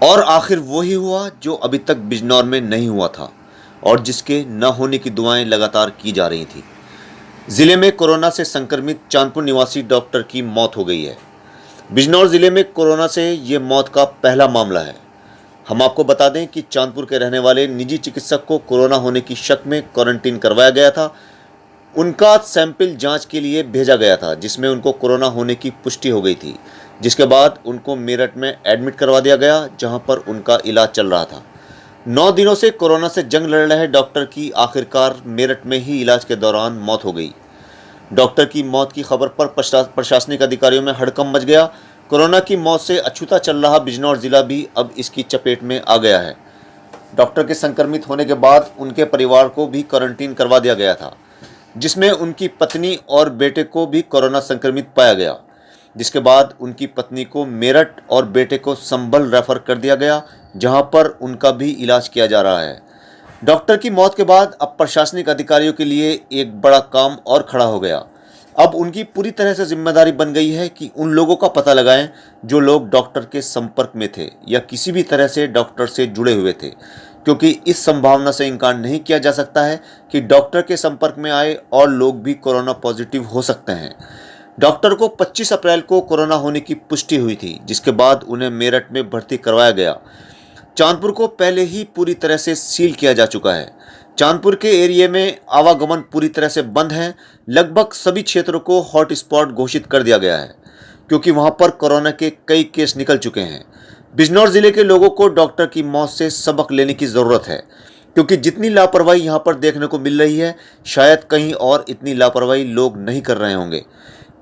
और आखिर वही हुआ जो अभी तक बिजनौर में नहीं हुआ था और जिसके न होने की दुआएं लगातार की जा रही थी। जिले में कोरोना से संक्रमित चांदपुर निवासी डॉक्टर की मौत हो गई है। बिजनौर जिले में कोरोना से ये मौत का पहला मामला है। हम आपको बता दें कि चांदपुर के रहने वाले निजी चिकित्सक को कोरोना होने की शक में क्वारंटीन करवाया गया था। उनका सैंपल जांच के लिए भेजा गया था, जिसमें उनको कोरोना होने की पुष्टि हो गई थी, जिसके बाद उनको मेरठ में एडमिट करवा दिया गया, जहां पर उनका इलाज चल रहा था। 9 दिनों से कोरोना से जंग लड़ रहे डॉक्टर की आखिरकार मेरठ में ही इलाज के दौरान मौत हो गई। डॉक्टर की मौत की खबर पर प्रशासनिक अधिकारियों में हड़कंप मच गया। कोरोना की मौत से अछूता चल रहा बिजनौर जिला भी अब इसकी चपेट में आ गया है। डॉक्टर के संक्रमित होने के बाद उनके परिवार को भी क्वारंटीन करवा दिया गया था, जिसमें उनकी पत्नी और बेटे को भी कोरोना संक्रमित पाया गया, जिसके बाद उनकी पत्नी को मेरठ और बेटे को संभल रेफर कर दिया गया, जहां पर उनका भी इलाज किया जा रहा है। डॉक्टर की मौत के बाद अब प्रशासनिक अधिकारियों के लिए एक बड़ा काम और खड़ा हो गया। अब उनकी पूरी तरह से जिम्मेदारी बन गई है कि उन लोगों का पता लगाएं जो लोग डॉक्टर के संपर्क में थे या किसी भी तरह से डॉक्टर से जुड़े हुए थे, क्योंकि इस संभावना से इनकार नहीं किया जा सकता है कि डॉक्टर के संपर्क में आए और लोग भी कोरोना पॉजिटिव हो सकते हैं। डॉक्टर को 25 अप्रैल को कोरोना होने की पुष्टि हुई थी, जिसके बाद उन्हें मेरठ में भर्ती करवाया गया। चांदपुर को पहले ही पूरी तरह से सील किया जा चुका है। चांदपुर के एरिया में आवागमन पूरी तरह से बंद है। लगभग सभी क्षेत्रों को हॉटस्पॉट घोषित कर दिया गया है, क्योंकि वहां पर कोरोना के कई केस निकल चुके हैं। बिजनौर जिले के लोगों को डॉक्टर की मौत से सबक लेने की ज़रूरत है, क्योंकि जितनी लापरवाही यहाँ पर देखने को मिल रही है, शायद कहीं और इतनी लापरवाही लोग नहीं कर रहे होंगे।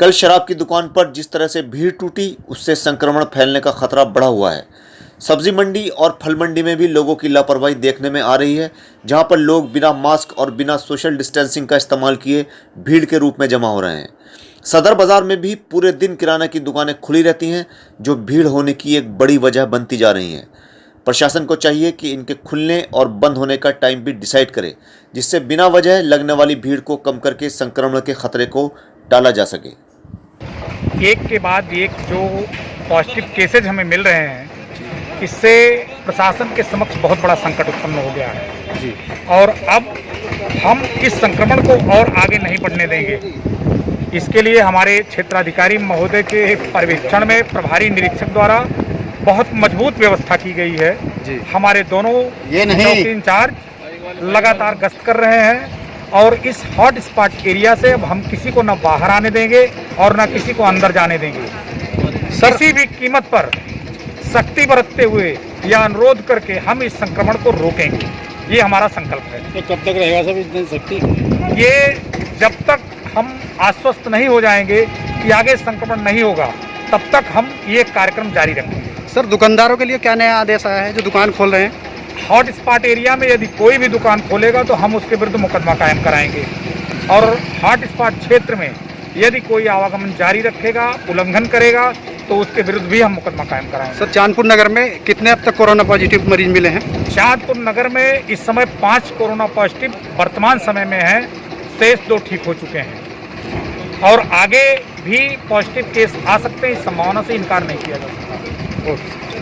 कल शराब की दुकान पर जिस तरह से भीड़ टूटी, उससे संक्रमण फैलने का खतरा बढ़ा हुआ है। सब्जी मंडी और फल मंडी में भी लोगों की लापरवाही देखने में आ रही है, जहां पर लोग बिना मास्क और बिना सोशल डिस्टेंसिंग का इस्तेमाल किए भीड़ के रूप में जमा हो रहे हैं। सदर बाजार में भी पूरे दिन किराना की दुकानें खुली रहती हैं, जो भीड़ होने की एक बड़ी वजह बनती जा रही हैं। प्रशासन को चाहिए कि इनके खुलने और बंद होने का टाइम भी डिसाइड करे, जिससे बिना वजह लगने वाली भीड़ को कम करके संक्रमण के खतरे को टाला जा सके। एक के बाद एक जो पॉजिटिव केसेज हमें मिल रहे हैं, इससे प्रशासन के समक्ष बहुत बड़ा संकट उत्पन्न हो गया है जी। और अब हम इस संक्रमण को और आगे नहीं बढ़ने देंगे। इसके लिए हमारे क्षेत्राधिकारी महोदय के पर्यवेक्षण में प्रभारी निरीक्षक द्वारा बहुत मजबूत व्यवस्था की गई है जी। हमारे दोनों चौकी इंचार्ज लगातार गश्त कर रहे हैं और इस हॉट स्पॉट एरिया से अब हम किसी को न बाहर आने देंगे और न किसी को अंदर जाने देंगे। किसी भी कीमत पर सख्ती बरतते हुए या अनुरोध करके हम इस संक्रमण को रोकेंगे, ये हमारा संकल्प है। तो कब तक रहेगा सब इतनी सख्ती? ये जब तक हम आश्वस्त नहीं हो जाएंगे कि आगे संक्रमण नहीं होगा, तब तक हम ये कार्यक्रम जारी रखेंगे। सर, दुकानदारों के लिए क्या नया आदेश आया है जो दुकान खोल रहे हैं? हॉट स्पॉट एरिया में यदि कोई भी दुकान खोलेगा तो हम उसके विरुद्ध मुकदमा कायम कराएंगे, और हॉट स्पॉट क्षेत्र में यदि कोई आवागमन जारी रखेगा, उल्लंघन करेगा, तो उसके विरुद्ध भी हम मुकदमा कायम कराएंगे। सर, चांदपुर नगर में कितने अब तक कोरोना पॉजिटिव मरीज मिले हैं? चांदपुर नगर में इस समय 5 कोरोना पॉजिटिव वर्तमान समय में हैं, शेष 2 ठीक हो चुके हैं और आगे भी पॉजिटिव केस आ सकते हैं। इस संभावना से इनकार नहीं किया जा सकता।